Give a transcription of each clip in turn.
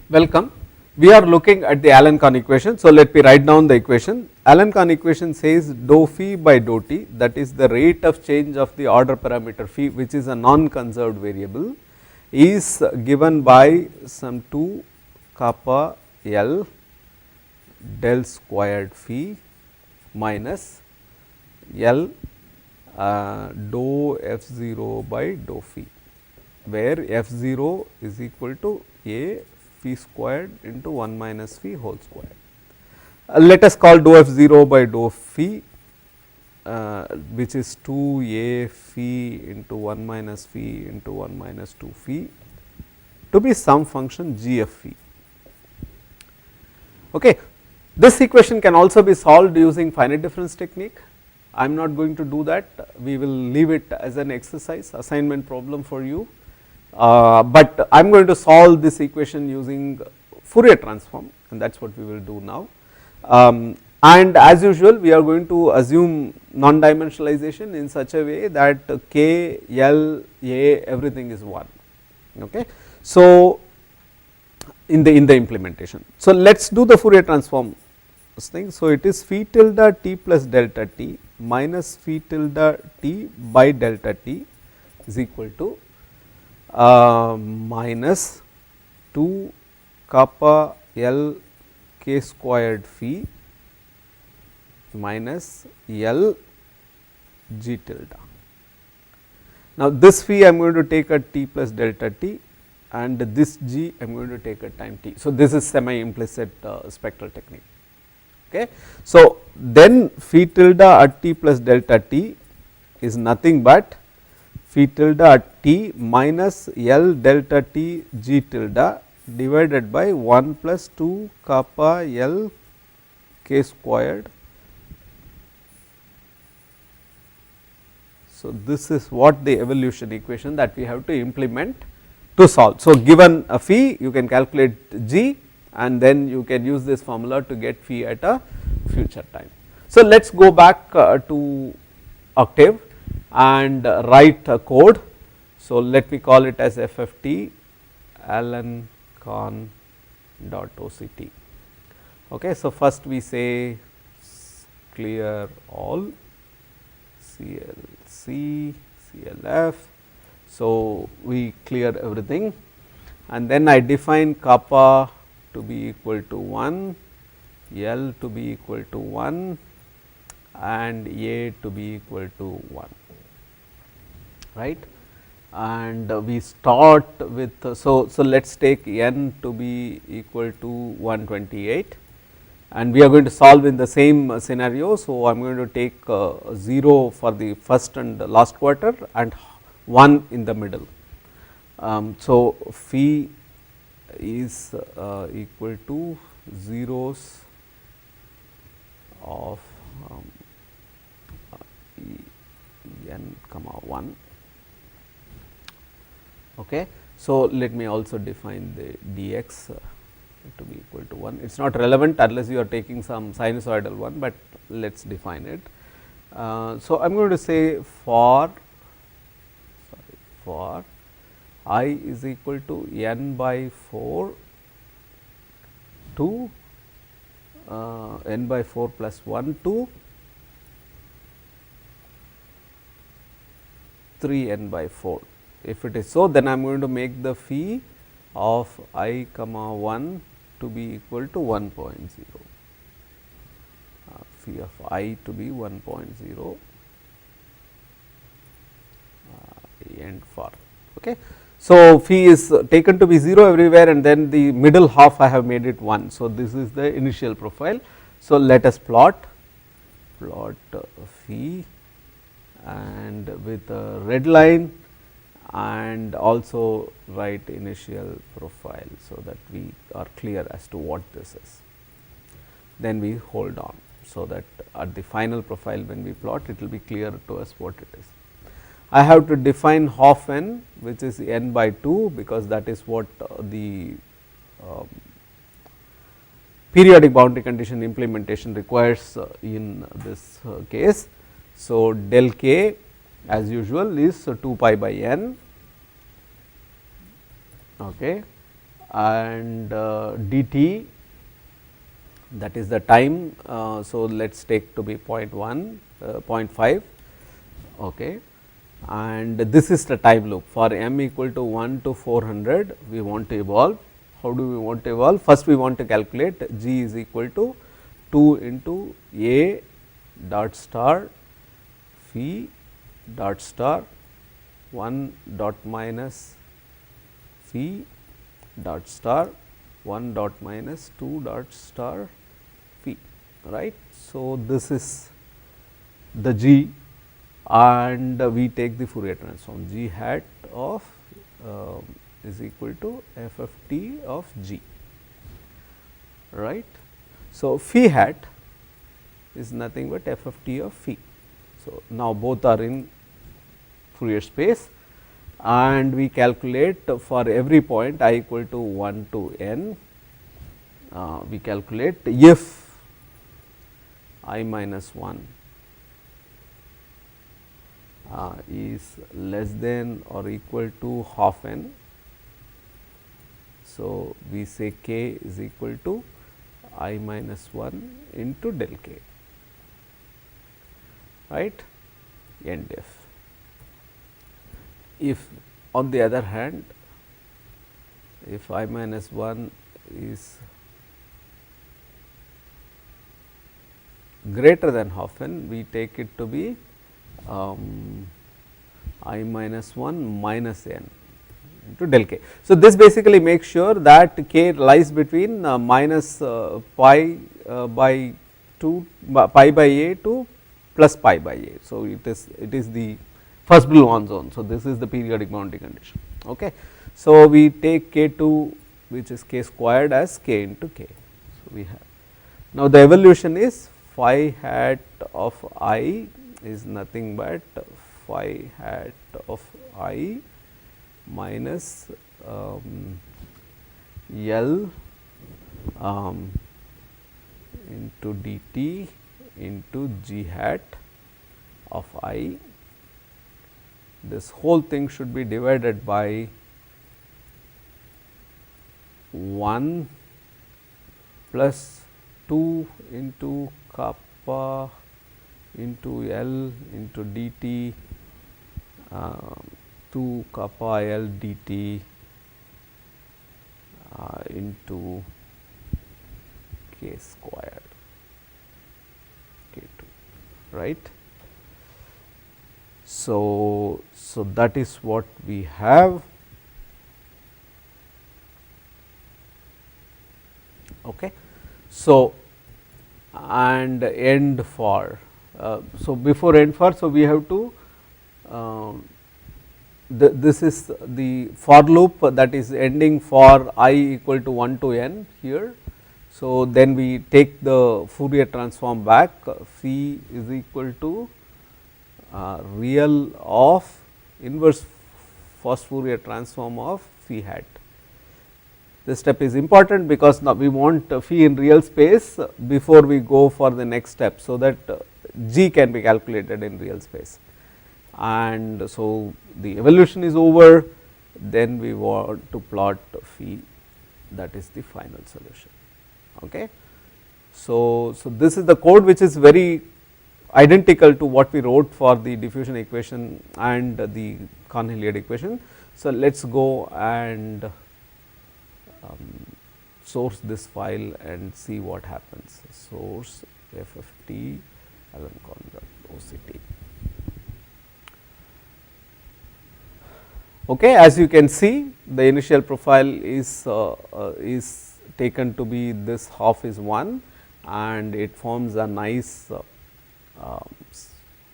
Welcome. We are looking at the Allen-Kahn equation. So, let me write down the equation. Allen-Kahn equation says dou phi by dou t, that is the rate of change of the order parameter phi, which is a non-conserved variable, is given by some 2 kappa L del squared phi minus L dou f 0 by dou phi, where f 0 is equal to a phi squared into 1 minus phi whole square. Let us call dou f 0 by dou phi, which is 2 a phi into 1 minus phi into 1 minus 2 phi, to be some function g f phi. Okay. This equation can also be solved using finite difference technique. I am not going to do that, we will leave it as an exercise assignment problem for you, but I am going to solve this equation using Fourier transform, and that is what we will do now. And as usual, we are going to assume non-dimensionalization in such a way that k, L, A, everything is 1. Okay. So, in the implementation. So, let us do the Fourier transform thing. So, it is phi tilde t plus delta t minus phi tilde t by delta t is equal to minus 2 kappa L k squared phi minus L g tilde. Now, this phi I am going to take at t plus delta t, and this g I am going to take at time t. So, this is semi implicit spectral technique. Okay. So, then phi tilde at t plus delta t is nothing but phi tilde at t minus L delta t g tilde divided by 1 plus 2 kappa L k squared. So, this is what the evolution equation that we have to implement to solve. So, given a phi, you can calculate g, and then you can use this formula to get phi at a future time. So, let us go back to Octave and write a code. So, let me call it as FFT Allen-Kahn dot OCT. Okay. So, first we say clear all CLC, CLF. So, we clear everything, and then I define kappa to be equal to 1, L to be equal to 1, and A to be equal to 1, right. And we start with, so let us take n to be equal to 128, and we are going to solve in the same scenario. So, I am going to take 0 for the first and last quarter and 1 in the middle. So, phi is equal to zeros of n comma 1. Okay. So, let me also define the dx to be equal to 1. It is not relevant unless you are taking some sinusoidal one, but let us define it. So, I am going to say for I is equal to n by 4 to n by 4 plus 1 to 3 n by 4. If it is so, then I am going to make the phi of I comma 1 to be equal to 1.0, phi of I to be 1.0 and for. Okay. So, phi is taken to be 0 everywhere, and then the middle half I have made it 1. So, this is the initial profile. So, let us plot phi and with a red line, and also write initial profile, so that we are clear as to what this is. Then we hold on, so that at the final profile when we plot, it will be clear to us what it is. I have to define half n, which is n by 2, because that is what the periodic boundary condition implementation requires in this case. So, del k as usual is 2 pi by n, okay, and dt, that is the time. So, let us take to be 0.1, 0.5, okay. And this is the time loop for m equal to 1 to 400 we want to evolve. How do we want to evolve? First we want to calculate g is equal to 2 into a dot star phi dot star 1 dot minus phi dot star 1 dot minus 2 dot star phi, right. So, this is the g, and we take the Fourier transform g hat of is equal to f of t of g, right. So, phi hat is nothing but f of t of phi. So, now both are in Fourier space, and we calculate for every point I equal to 1 to n, we calculate if I minus 1 is less than or equal to half n. So, we say k is equal to I minus 1 into del k, right, n def. If on the other hand, if I minus 1 is greater than half n, we take it to be I minus 1 minus n into del k. So, this basically makes sure that k lies between minus pi by 2 pi by a to plus pi by a. So, it is the first Brillouin zone. So, this is the periodic boundary condition. Okay. So, we take k 2 which is k squared as k into k. So, we have now the evolution is phi hat of I is nothing but phi hat of I minus L into dt into g hat of I. This whole thing should be divided by 1 plus 2 into kappa into L into dt 2 kappa L dt into k squared k 2, right. So, that is what we have. Okay. So, and end for so before end for, so we have to this is the for loop that is ending for I equal to 1 to n here. So, then we take the Fourier transform back, phi is equal to real of inverse first Fourier transform of phi hat. This step is important because now we want phi in real space before we go for the next step. So, that g can be calculated in real space, and so the evolution is over, then we want to plot phi, that is the final solution. Okay. So, this is the code which is very identical to what we wrote for the diffusion equation and the Korn-Hilliard equation. So, let us go and source this file and see what happens. Source FFT OCT. Okay, as you can see, the initial profile is taken to be this half is 1, and it forms a nice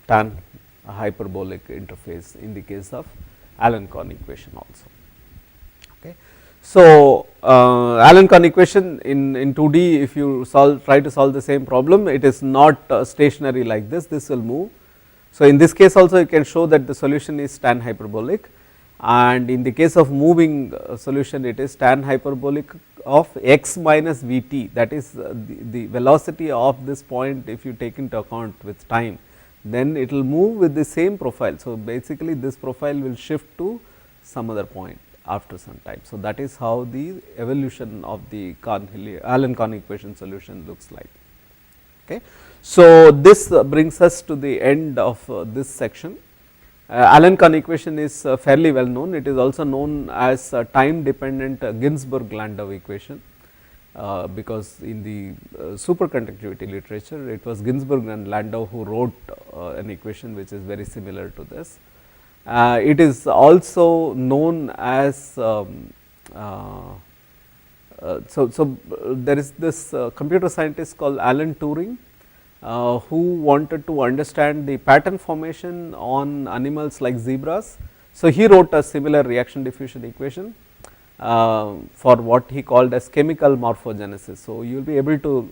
tan hyperbolic interface in the case of Allen-Korn equation also. Okay. So, Allen-Korn equation in 2D, if you try to solve the same problem, it is not stationary like this, this will move. So, in this case also you can show that the solution is tan hyperbolic, and in the case of moving solution it is tan hyperbolic of x minus v t, that is the velocity of this point if you take into account with time, then it will move with the same profile. So, basically this profile will shift to some other point, after some time. So, that is how the evolution of the Allen-Kohn equation solution looks like. Okay. So, this brings us to the end of this section. Allen-Kohn equation is fairly well known. It is also known as time dependent Ginzburg-Landau equation, because in the superconductivity literature, it was Ginzburg and Landau who wrote an equation which is very similar to this. It is also known as there is this computer scientist called Alan Turing, who wanted to understand the pattern formation on animals like zebras. So, he wrote a similar reaction diffusion equation for what he called as chemical morphogenesis. So, you will be able to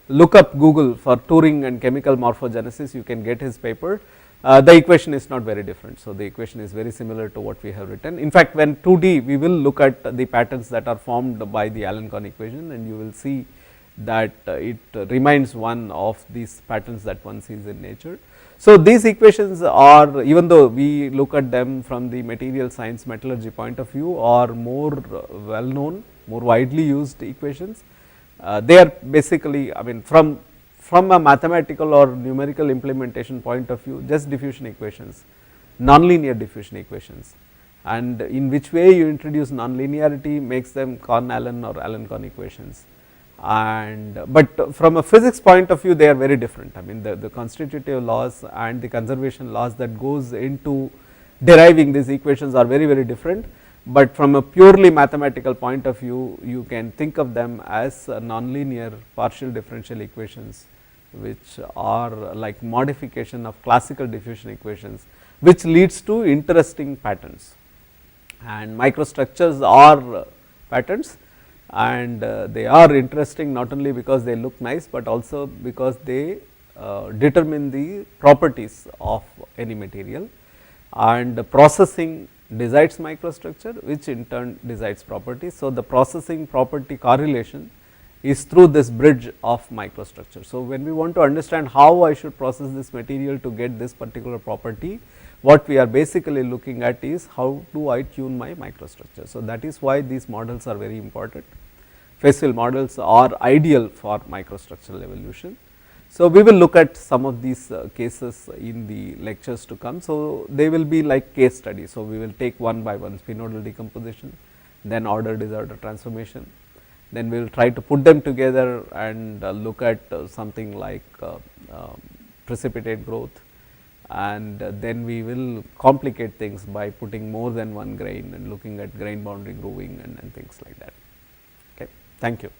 look up Google for Turing and chemical morphogenesis, you can get his paper. The equation is not very different. So, the equation is very similar to what we have written. In fact, when 2D we will look at the patterns that are formed by the Allen-Kohn equation, and you will see that it reminds one of these patterns that one sees in nature. So, these equations are, even though we look at them from the material science metallurgy point of view, are more well known, more widely used equations. They are basically, I mean, from a mathematical or numerical implementation point of view, just diffusion equations, nonlinear diffusion equations, and in which way you introduce nonlinearity makes them Kohn-Allen or Allen-Kohn equations. And but from a physics point of view, they are very different. I mean, the constitutive laws and the conservation laws that goes into deriving these equations are very, very different. But from a purely mathematical point of view, you can think of them as nonlinear partial differential equations, which are like modification of classical diffusion equations, which leads to interesting patterns. And microstructures are patterns, and they are interesting not only because they look nice, but also because they determine the properties of any material, and processing decides microstructure, which in turn decides properties. So, the processing property correlation is through this bridge of microstructure. So, when we want to understand how I should process this material to get this particular property, what we are basically looking at is how do I tune my microstructure. So, that is why these models are very important. Phase field models are ideal for microstructural evolution. So, we will look at some of these cases in the lectures to come. So, they will be like case studies. So, we will take one by one spinodal decomposition, then order disorder transformation, then we will try to put them together and look at something like precipitate growth, and then we will complicate things by putting more than one grain and looking at grain boundary grooving and things like that. Okay. Thank you.